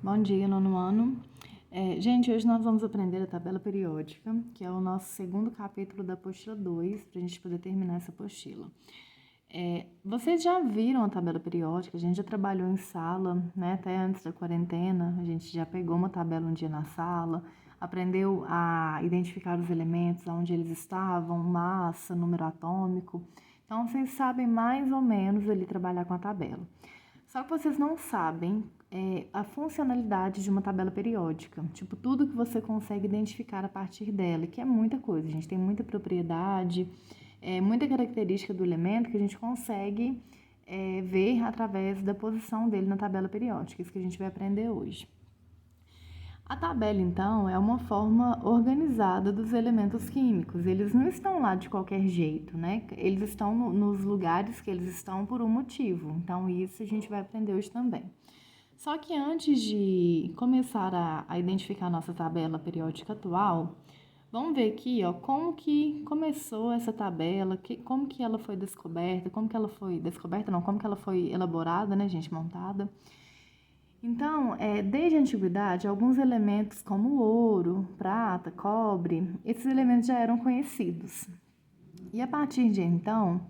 Bom dia, nono ano. Gente, hoje nós vamos aprender a tabela periódica, que é o nosso segundo capítulo da apostila 2, para a gente poder terminar essa apostila. Vocês já viram a tabela periódica? A gente já trabalhou em sala, né? Até antes da quarentena, a gente já pegou uma tabela um dia na sala, aprendeu a identificar os elementos, onde eles estavam, massa, número atômico. Então, vocês sabem mais ou menos ali trabalhar com a tabela. Só que vocês não sabem a funcionalidade de uma tabela periódica, tipo, tudo que você consegue identificar a partir dela, que é muita coisa, a gente tem muita propriedade, muita característica do elemento que a gente consegue ver através da posição dele na tabela periódica, isso que a gente vai aprender hoje. A tabela, então, é uma forma organizada dos elementos químicos. Eles não estão lá de qualquer jeito, né? Eles estão nos lugares que eles estão por um motivo. Então, isso a gente vai aprender hoje também. Só que antes de começar a identificar a nossa tabela periódica atual, vamos ver aqui, ó, como que começou essa tabela, como que ela foi descoberta, como que ela foi elaborada, né, gente, montada. Então, desde a antiguidade, alguns elementos como ouro, prata, cobre, esses elementos já eram conhecidos. E a partir de então,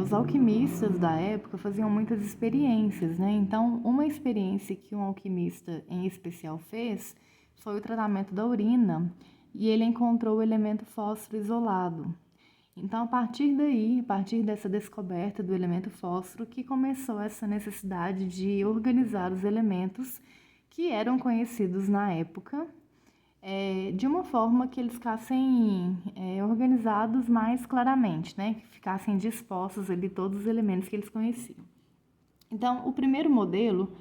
os alquimistas da época faziam muitas experiências, né? Então, uma experiência que um alquimista em especial fez foi o tratamento da urina e ele encontrou o elemento fósforo isolado. Então, a partir daí, a partir dessa descoberta do elemento fósforo, que começou essa necessidade de organizar os elementos que eram conhecidos na época, de uma forma que eles ficassem organizados mais claramente, né? Que ficassem dispostos ali todos os elementos que eles conheciam. Então, o primeiro modelo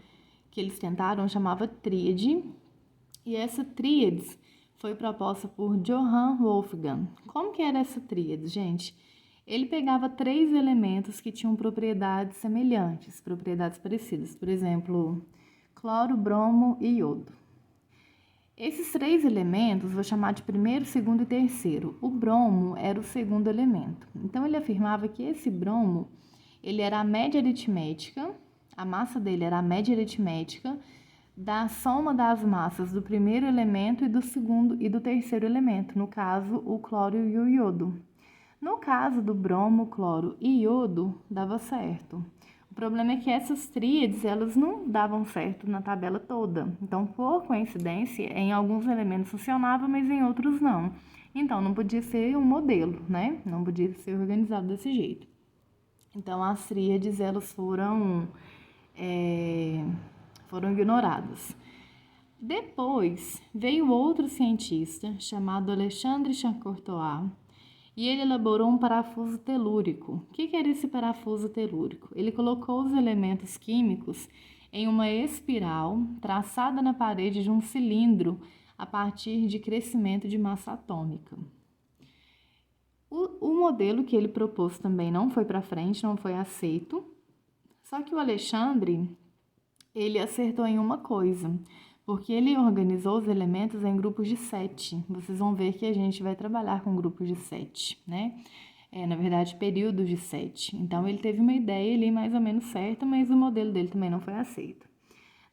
que eles tentaram chamava tríade, e essa tríade foi proposta por Johann Wolfgang. Como que era essa tríade, gente? Ele pegava 3 elementos que tinham propriedades semelhantes, propriedades parecidas, por exemplo, cloro, bromo e iodo. Esses 3 elementos, vou chamar de primeiro, segundo e terceiro. O bromo era o segundo elemento. Então, ele afirmava que esse bromo, ele era a média aritmética, a massa dele era a média aritmética da soma das massas do primeiro elemento e do segundo e do terceiro elemento, no caso, o cloro e o iodo. No caso do bromo, cloro e iodo, dava certo. O problema é que essas tríades, elas não davam certo na tabela toda. Então, por coincidência, em alguns elementos funcionava, mas em outros não. Então, não podia ser um modelo, né? Não podia ser organizado desse jeito. Então, as tríades, elas foram ignoradas. Depois, veio outro cientista, chamado Alexandre Champcourtois, e ele elaborou um parafuso telúrico. O que era esse parafuso telúrico? Ele colocou os elementos químicos em uma espiral traçada na parede de um cilindro a partir de crescimento de massa atômica. O modelo que ele propôs também não foi para frente, não foi aceito. Só que o Alexandre, ele acertou em uma coisa, porque ele organizou os elementos em grupos de 7. Vocês vão ver que a gente vai trabalhar com grupos de 7, né? Na verdade, períodos de 7. Então, ele teve uma ideia ali mais ou menos certa, mas o modelo dele também não foi aceito.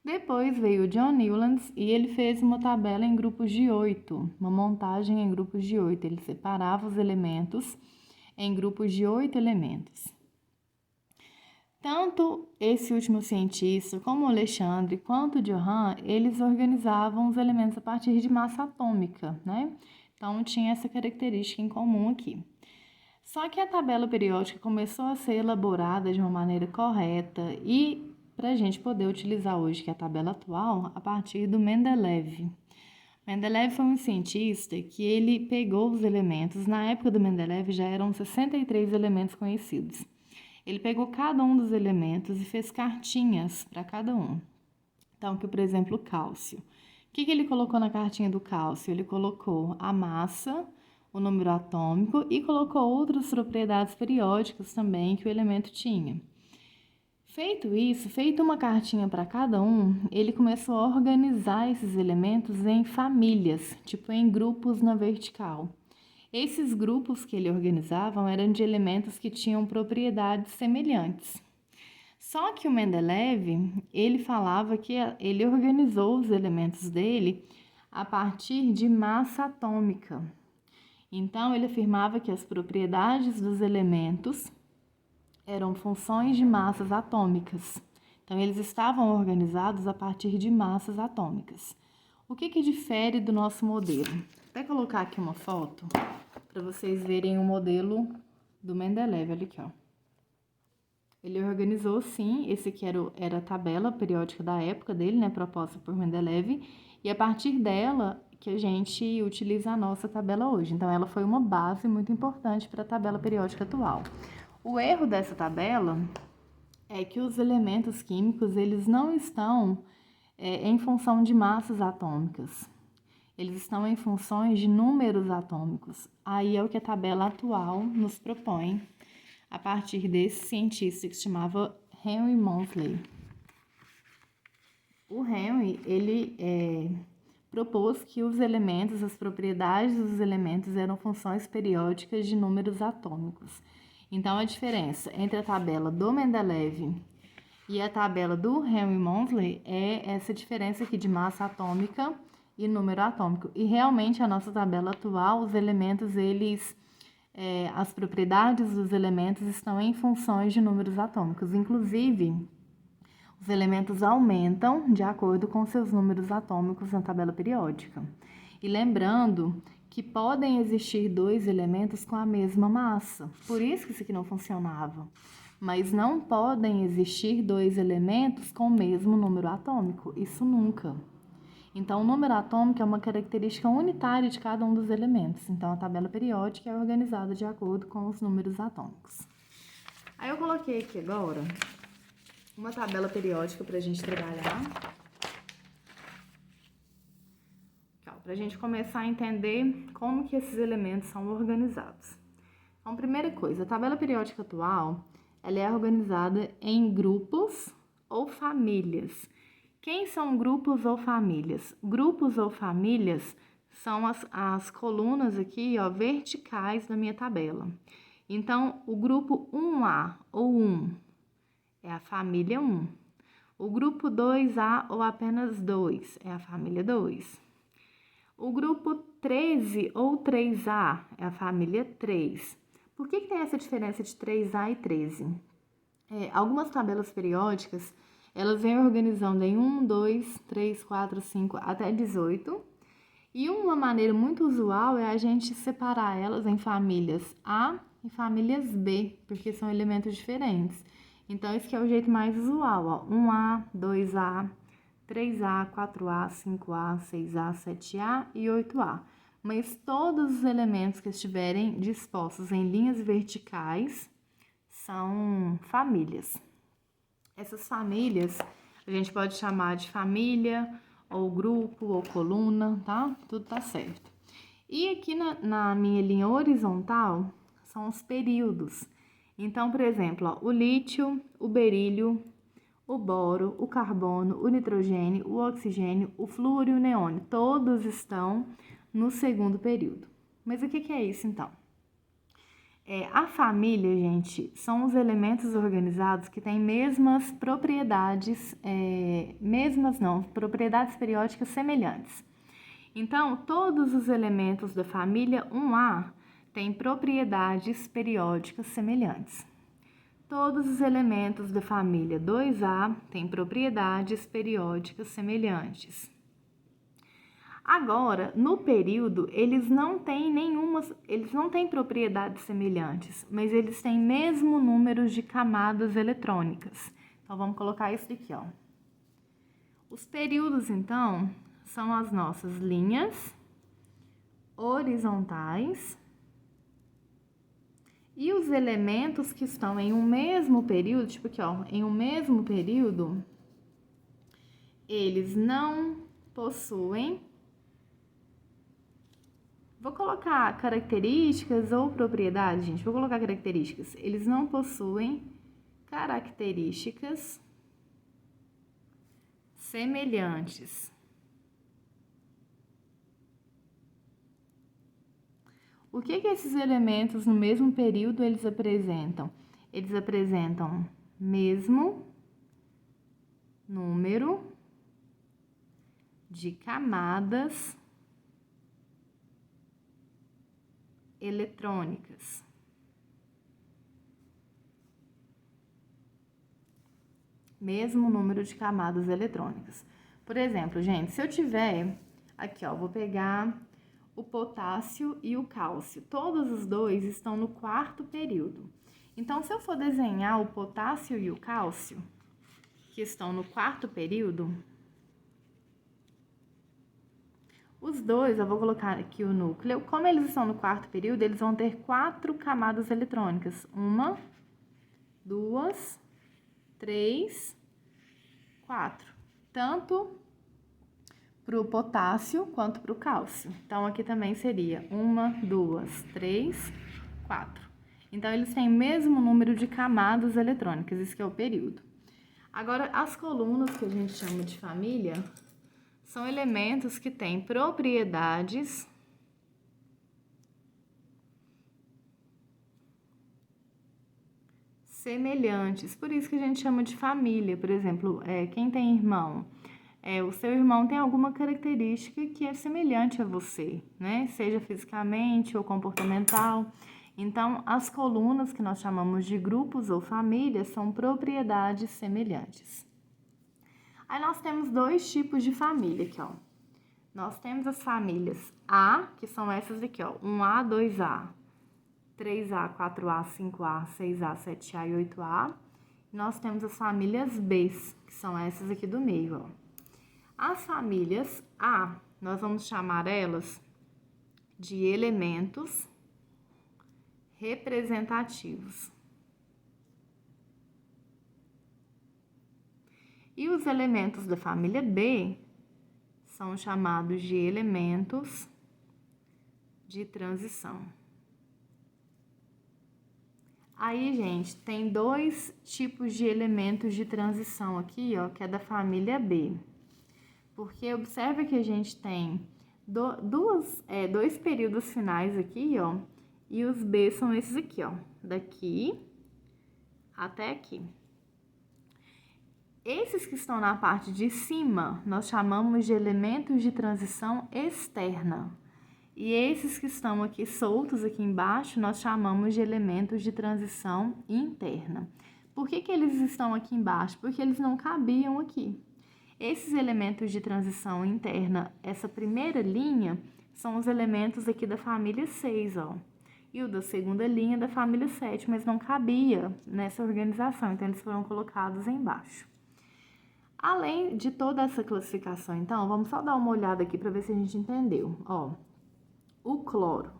Depois veio o John Newlands e ele fez uma tabela em grupos de 8, uma montagem em grupos de 8. Ele separava os elementos em grupos de 8 elementos. Tanto esse último cientista, como o Alexandre, quanto o Johann, eles organizavam os elementos a partir de massa atômica, né? Então, tinha essa característica em comum aqui. Só que a tabela periódica começou a ser elaborada de uma maneira correta e para a gente poder utilizar hoje, que é a tabela atual, a partir do Mendeleev. Mendeleev foi um cientista que ele pegou os elementos, na época do Mendeleev já eram 63 elementos conhecidos. Ele pegou cada um dos elementos e fez cartinhas para cada um. Então, aqui, por exemplo, o cálcio. O que ele colocou na cartinha do cálcio? Ele colocou a massa, o número atômico e colocou outras propriedades periódicas também que o elemento tinha. Feito isso, feito uma cartinha para cada um, ele começou a organizar esses elementos em famílias, tipo em grupos na vertical. Esses grupos que ele organizava eram de elementos que tinham propriedades semelhantes. Só que o Mendeleev, ele falava que ele organizou os elementos dele a partir de massa atômica. Então, ele afirmava que as propriedades dos elementos eram funções de massas atômicas. Então, eles estavam organizados a partir de massas atômicas. O que difere do nosso modelo? Vou até colocar aqui uma foto para vocês verem o modelo do Mendeleev. Olha aqui, ó. Ele organizou, sim, esse aqui era a tabela periódica da época dele, né, proposta por Mendeleev, e a partir dela que a gente utiliza a nossa tabela hoje. Então, ela foi uma base muito importante para a tabela periódica atual. O erro dessa tabela é que os elementos químicos, eles não estão em função de massas atômicas. Eles estão em funções de números atômicos. Aí é o que a tabela atual nos propõe, a partir desse cientista que se chamava Henry Moseley. O Henry, ele propôs que os elementos, as propriedades dos elementos eram funções periódicas de números atômicos. Então, a diferença entre a tabela do Mendeleev e a tabela do Henry Moseley é essa diferença aqui de massa atômica e número atômico. E realmente a nossa tabela atual, os elementos, as propriedades dos elementos estão em funções de números atômicos. Inclusive, os elementos aumentam de acordo com seus números atômicos na tabela periódica. E lembrando que podem existir dois elementos com a mesma massa, por isso que isso aqui não funcionava. Mas não podem existir dois elementos com o mesmo número atômico, isso nunca. Então, o número atômico é uma característica unitária de cada um dos elementos. Então, a tabela periódica é organizada de acordo com os números atômicos. Aí eu coloquei aqui agora uma tabela periódica para a gente trabalhar. Para a gente começar a entender como que esses elementos são organizados. Então, primeira coisa, a tabela periódica atual, ela é organizada em grupos ou famílias. Quem são grupos ou famílias? Grupos ou famílias são as colunas aqui, ó, verticais da minha tabela. Então, o grupo 1A ou 1 é a família 1. O grupo 2A ou apenas 2 é a família 2. O grupo 13 ou 3A é a família 3. Por que tem essa diferença de 3A e 13? Algumas tabelas periódicas, elas vêm organizando em 1, 2, 3, 4, 5 até 18. E uma maneira muito usual é a gente separar elas em famílias A e famílias B, porque são elementos diferentes. Então, esse aqui é o jeito mais usual, ó. 1A, 2A, 3A, 4A, 5A, 6A, 7A e 8A. Mas todos os elementos que estiverem dispostos em linhas verticais são famílias. Essas famílias a gente pode chamar de família, ou grupo, ou coluna, tá? Tudo tá certo. E aqui na minha linha horizontal são os períodos. Então, por exemplo, ó, o lítio, o berílio, o boro, o carbono, o nitrogênio, o oxigênio, o flúor e o neônio, todos estão no segundo período. Mas o que é isso, então? A família, gente, são os elementos organizados que têm mesmas propriedades, propriedades periódicas semelhantes. Então, todos os elementos da família 1A têm propriedades periódicas semelhantes. Todos os elementos da família 2A têm propriedades periódicas semelhantes. Agora, no período, eles não têm propriedades semelhantes, mas eles têm mesmo números de camadas eletrônicas. Então, vamos colocar isso aqui, ó. Os períodos, então, são as nossas linhas horizontais e os elementos que estão em um mesmo período, tipo aqui, ó, em um mesmo período, eles não possuem. Vou colocar características ou propriedades, gente. Vou colocar características. Eles não possuem características semelhantes. O que esses elementos no mesmo período eles apresentam? Eles apresentam mesmo número de camadas eletrônicas. Mesmo número de camadas eletrônicas. Por exemplo, gente, se eu tiver aqui, ó, vou pegar o potássio e o cálcio. Todos os dois estão no quarto período. Então, se eu for desenhar o potássio e o cálcio, que estão no quarto período, os dois, eu vou colocar aqui o núcleo. Como eles estão no quarto período, eles vão ter 4 camadas eletrônicas. 1, 2, 3, 4. Tanto para o potássio quanto para o cálcio. Então, aqui também seria 1, 2, 3, 4. Então, eles têm o mesmo número de camadas eletrônicas, isso que é o período. Agora, as colunas, que a gente chama de família, são elementos que têm propriedades semelhantes. Por isso que a gente chama de família. Por exemplo, quem tem irmão, o seu irmão tem alguma característica que é semelhante a você, né? Seja fisicamente ou comportamental. Então, as colunas que nós chamamos de grupos ou famílias são propriedades semelhantes. Aí nós temos 2 tipos de família aqui, ó. Nós temos as famílias A, que são essas aqui, ó, 1A, 2A, 3A, 4A, 5A, 6A, 7A e 8A. Nós temos as famílias B, que são essas aqui do meio, ó. As famílias A, nós vamos chamar elas de elementos representativos. E os elementos da família B são chamados de elementos de transição. Aí, gente, tem 2 tipos de elementos de transição aqui, ó, que é da família B. Porque observa que a gente tem 2 períodos finais aqui, ó, e os B são esses aqui, ó, daqui até aqui. Esses que estão na parte de cima, nós chamamos de elementos de transição externa. E esses que estão aqui soltos aqui embaixo, nós chamamos de elementos de transição interna. Por que eles estão aqui embaixo? Porque eles não cabiam aqui. Esses elementos de transição interna, essa primeira linha, são os elementos aqui da família 6, ó. E o da segunda linha da família 7, mas não cabia nessa organização, então eles foram colocados embaixo. Além de toda essa classificação, então, vamos só dar uma olhada aqui para ver se a gente entendeu. Ó, o cloro.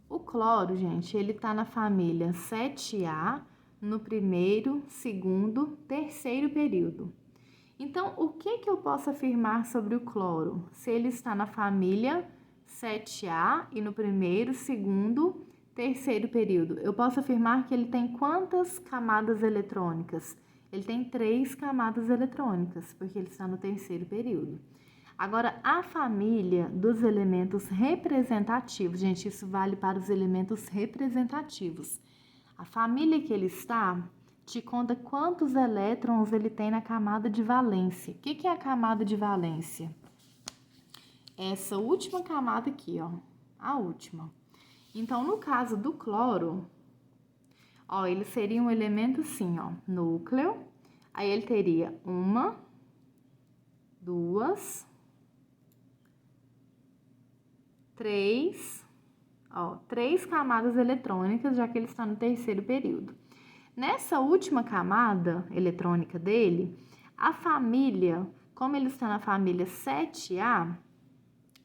O cloro, gente, ele tá na família 7A, no primeiro, segundo, terceiro período. Então, o que eu posso afirmar sobre o cloro? Se ele está na família 7A e no primeiro, segundo, terceiro período, eu posso afirmar que ele tem quantas camadas eletrônicas? Ele tem 3 camadas eletrônicas, porque ele está no terceiro período. Agora, a família dos elementos representativos, gente, isso vale para os elementos representativos. A família que ele está te conta quantos elétrons ele tem na camada de valência. O que é a camada de valência? Essa última camada aqui, ó, a última. Então, no caso do cloro, ó, ele seria um elemento assim, ó, núcleo. Aí ele teria 1, 2, 3, ó, 3 camadas eletrônicas, já que ele está no terceiro período. Nessa última camada eletrônica dele, a família, como ele está na família 7A,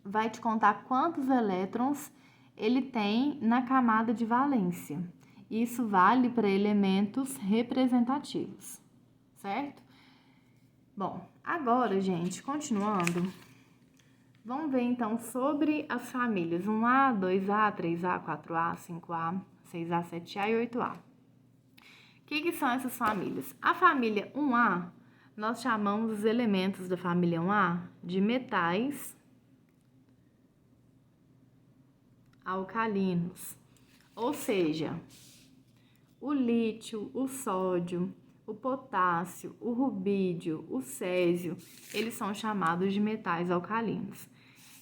vai te contar quantos elétrons ele tem na camada de valência. Isso vale para elementos representativos, certo? Bom, agora, gente, continuando, vamos ver então sobre as famílias 1A, 2A, 3A, 4A, 5A, 6A, 7A e 8A. O que são essas famílias? A família 1A, nós chamamos os elementos da família 1A de metais alcalinos. Ou seja, o lítio, o sódio, o potássio, o rubídio, o césio, eles são chamados de metais alcalinos.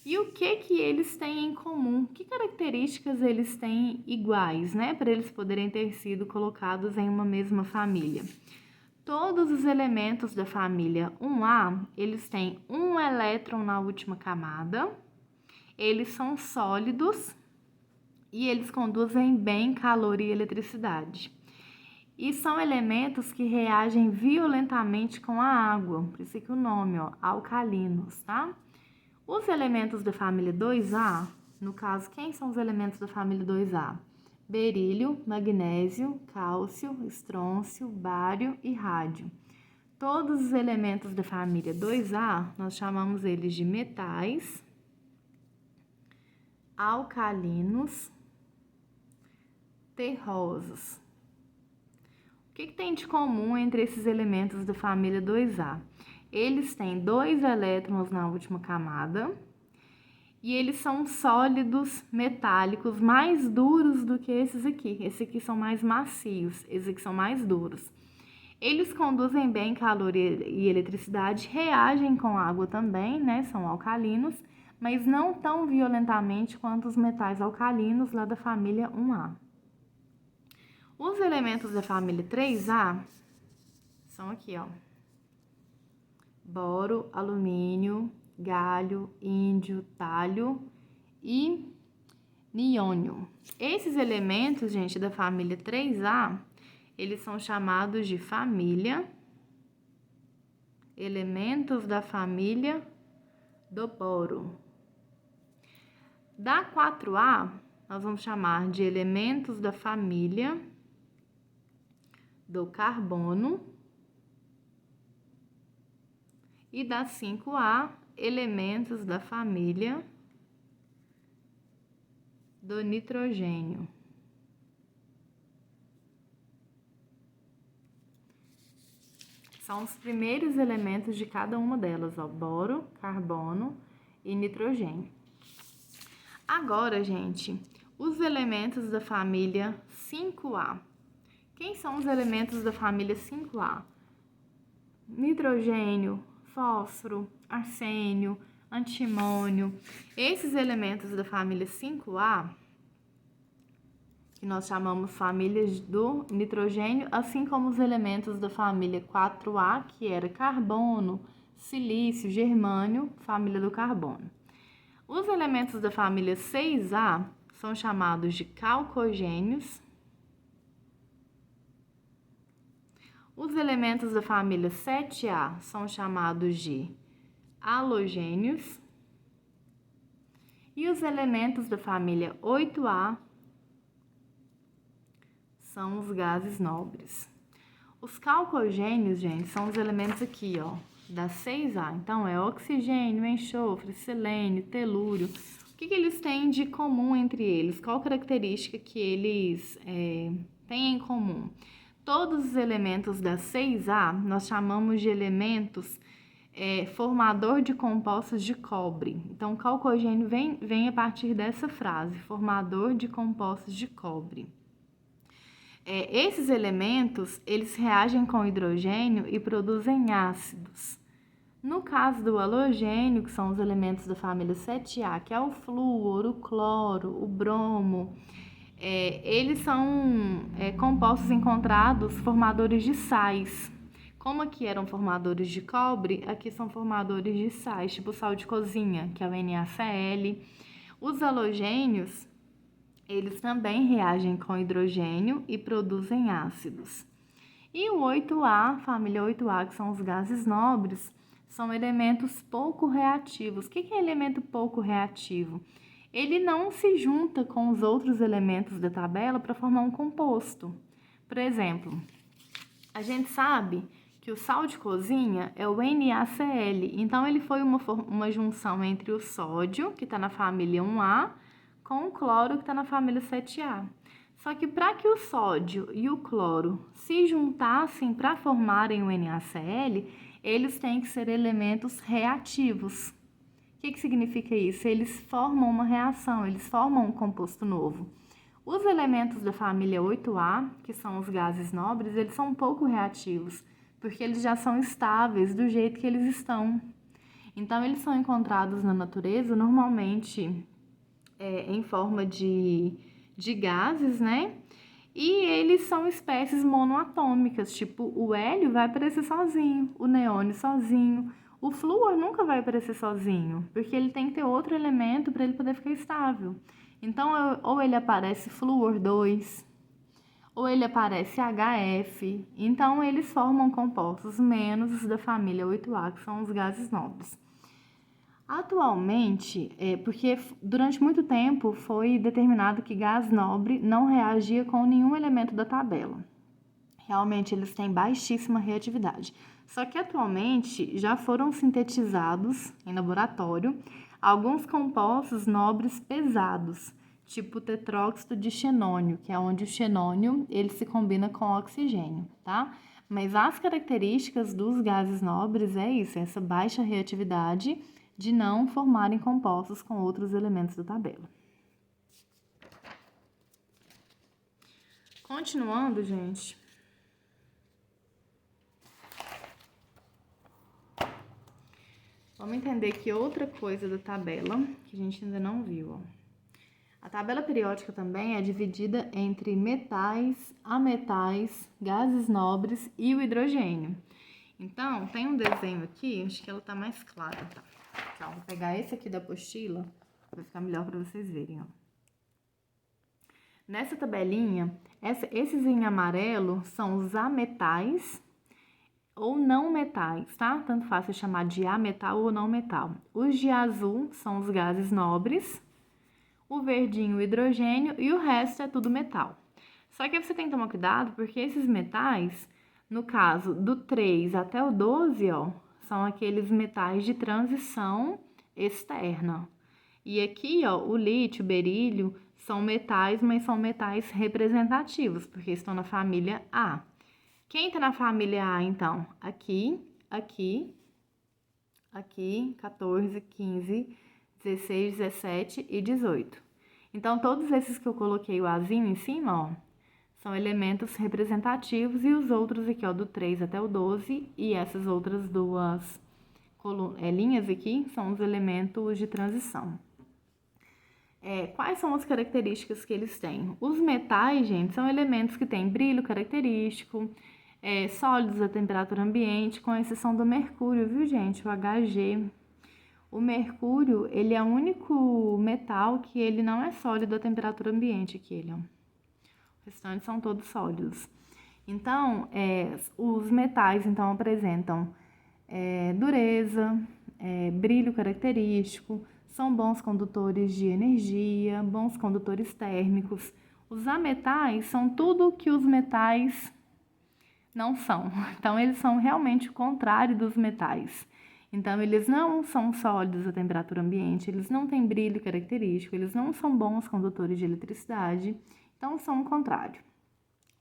E o que eles têm em comum? Que características eles têm iguais, né, para eles poderem ter sido colocados em uma mesma família? Todos os elementos da família 1A, eles têm um elétron na última camada, eles são sólidos e eles conduzem bem calor e eletricidade. E são elementos que reagem violentamente com a água, por isso que o nome, ó, alcalinos, tá? Os elementos da família 2A, no caso, quem são os elementos da família 2A? Berílio, magnésio, cálcio, estrôncio, bário e rádio. Todos os elementos da família 2A, nós chamamos eles de metais alcalinos terrosos. O que tem de comum entre esses elementos da família 2A? Eles têm 2 elétrons na última camada e eles são sólidos metálicos mais duros do que esses aqui. Esses aqui são mais macios, esses aqui são mais duros. Eles conduzem bem calor e eletricidade, reagem com água também, né? São alcalinos, mas não tão violentamente quanto os metais alcalinos lá da família 1A. Os elementos da família 3A são aqui, ó. Boro, alumínio, galho, índio, tálio e niônio. Esses elementos, gente, da família 3A, eles são chamados de elementos da família do boro. Da 4A, nós vamos chamar de elementos da família do carbono. E da 5A, elementos da família do nitrogênio. São os primeiros elementos de cada uma delas, ó, boro, carbono e nitrogênio. Agora, gente, os elementos da família 5A. Quem são os elementos da família 5A? Nitrogênio, fósforo, arsênio, antimônio. Esses elementos da família 5A, que nós chamamos famílias do nitrogênio, assim como os elementos da família 4A, que era carbono, silício, germânio, família do carbono. Os elementos da família 6A são chamados de calcogênios. Os elementos da família 7A são chamados de halogênios. E os elementos da família 8A são os gases nobres. Os calcogênios, gente, são os elementos aqui, ó, da 6A. Então, é oxigênio, enxofre, selênio, telúrio. O que eles têm de comum entre eles? Qual característica que eles têm em comum? Todos os elementos da 6A nós chamamos de elementos formador de compostos de cobre. Então, calcogênio vem a partir dessa frase, formador de compostos de cobre. Esses elementos, eles reagem com hidrogênio e produzem ácidos. No caso do halogênio, que são os elementos da família 7A, que é o flúor, o cloro, o bromo, eles são compostos encontrados formadores de sais. Como aqui eram formadores de cobre, aqui são formadores de sais, tipo sal de cozinha, que é o NaCl. Os halogênios, eles também reagem com hidrogênio e produzem ácidos. E o 8A, família 8A, que são os gases nobres, são elementos pouco reativos. O que é elemento pouco reativo? Ele não se junta com os outros elementos da tabela para formar um composto. Por exemplo, a gente sabe que o sal de cozinha é o NaCl, então ele foi uma junção entre o sódio, que está na família 1A, com o cloro, que está na família 7A. Só que para que o sódio e o cloro se juntassem para formarem o NaCl, eles têm que ser elementos reativos. O que significa isso? Eles formam uma reação, eles formam um composto novo. Os elementos da família 8A, que são os gases nobres, eles são um pouco reativos, porque eles já são estáveis do jeito que eles estão. Então, eles são encontrados na natureza, normalmente em forma de gases, né? E eles são espécies monoatômicas, tipo o hélio vai aparecer sozinho, o neônio sozinho, o flúor nunca vai aparecer sozinho, porque ele tem que ter outro elemento para ele poder ficar estável. Então, ou ele aparece flúor 2, ou ele aparece HF. Então, eles formam compostos menos os da família 8A, que são os gases nobres. Atualmente, porque durante muito tempo foi determinado que gás nobre não reagia com nenhum elemento da tabela. Realmente eles têm baixíssima reatividade. Só que atualmente já foram sintetizados em laboratório alguns compostos nobres pesados, tipo tetróxido de xenônio, que é onde o xenônio ele se combina com oxigênio, tá? Mas as características dos gases nobres é isso, essa baixa reatividade de não formarem compostos com outros elementos da tabela. Continuando, gente. Vamos entender que outra coisa da tabela que a gente ainda não viu, ó. A tabela periódica também é dividida entre metais, ametais, gases nobres e o hidrogênio. Então, tem um desenho aqui, acho que ela tá mais clara, tá? Aqui, ó, vou pegar esse aqui da apostila, vai ficar melhor para vocês verem, ó. Nessa tabelinha, esses em amarelo são os ametais ou não metais, tá? Tanto faz você chamar de ametal ou não metal. Os de azul são os gases nobres, o verdinho o hidrogênio e o resto é tudo metal. Só que você tem que tomar cuidado porque esses metais, no caso do 3 até o 12, ó, são aqueles metais de transição externa. E aqui, ó, o lítio, o berílio, são metais, mas são metais representativos, porque estão na família A. Quem está na família A, então? Aqui, aqui, aqui, 14, 15, 16, 17 e 18. Então, todos esses que eu coloquei o Azinho em cima, ó, são elementos representativos e os outros aqui, ó, do 3 até o 12 e essas outras duas linhas aqui são os elementos de transição. Quais são as características que eles têm? Os metais, gente, são elementos que têm brilho característico, sólidos a temperatura ambiente, com exceção do mercúrio, viu, gente? O Hg. O mercúrio, ele é o único metal que ele não é sólido a temperatura ambiente, aquele, ó. O restante são todos sólidos. Então, os metais, então, apresentam dureza, brilho característico, são bons condutores de energia, bons condutores térmicos. Os ametais são tudo o que os metais não são. Então, eles são realmente o contrário dos metais. Então, eles não são sólidos à temperatura ambiente, eles não têm brilho característico, eles não são bons condutores de eletricidade, então são o contrário.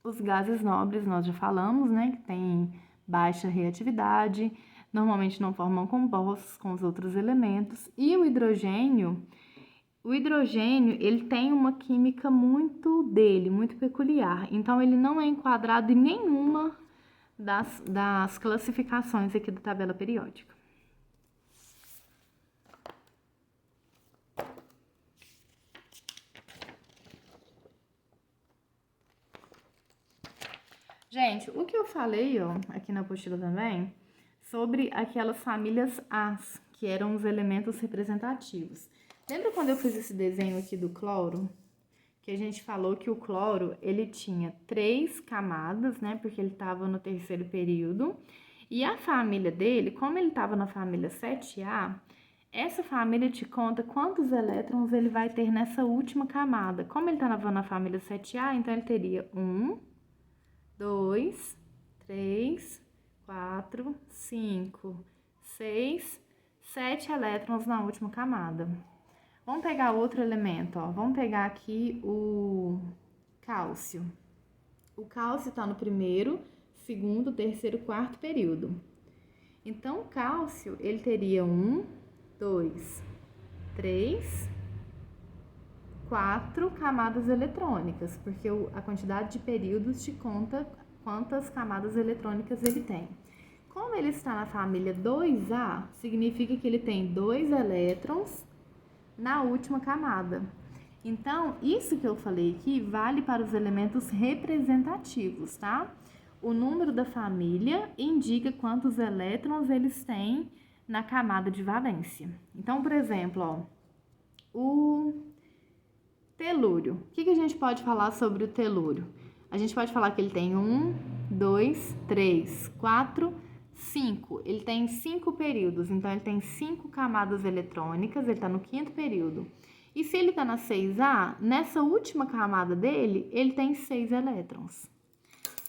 Os gases nobres, nós já falamos, né, que têm baixa reatividade, normalmente não formam compostos com os outros elementos. E o hidrogênio, ele tem uma química muito peculiar. Então, ele não é enquadrado em nenhuma das classificações aqui da tabela periódica. Gente, o que eu falei, ó, aqui na apostila também, sobre aquelas famílias As, que eram os elementos representativos. Lembra quando eu fiz esse desenho aqui do cloro? Que a gente falou que o cloro, ele tinha 3 camadas, né? Porque ele estava no terceiro período. E a família dele, como ele estava na família 7A, essa família te conta quantos elétrons ele vai ter nessa última camada. Como ele estava na família 7A, então ele teria 1, 2, 3, 4, 5, 6, 7 elétrons na última camada. Vamos pegar outro elemento, ó. Vamos pegar aqui o cálcio. O cálcio está no primeiro, segundo, terceiro, quarto período. Então, o cálcio, ele teria 1, 2, 3, 4 camadas eletrônicas, porque a quantidade de períodos te conta quantas camadas eletrônicas ele tem. Como ele está na família 2A, significa que ele tem 2 elétrons na última camada. Então, isso que eu falei aqui vale para os elementos representativos, tá? O número da família indica quantos elétrons eles têm na camada de valência. Então, por exemplo, ó, o telúrio. O que a gente pode falar sobre o telúrio? A gente pode falar que ele tem 1, 2, 3, 4, 5. Ele tem 5 períodos, então ele tem 5 camadas eletrônicas, ele está no 5º período. E se ele está na 6A, nessa última camada dele, ele tem 6 elétrons.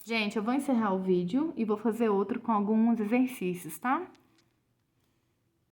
Gente, eu vou encerrar o vídeo e vou fazer outro com alguns exercícios, tá?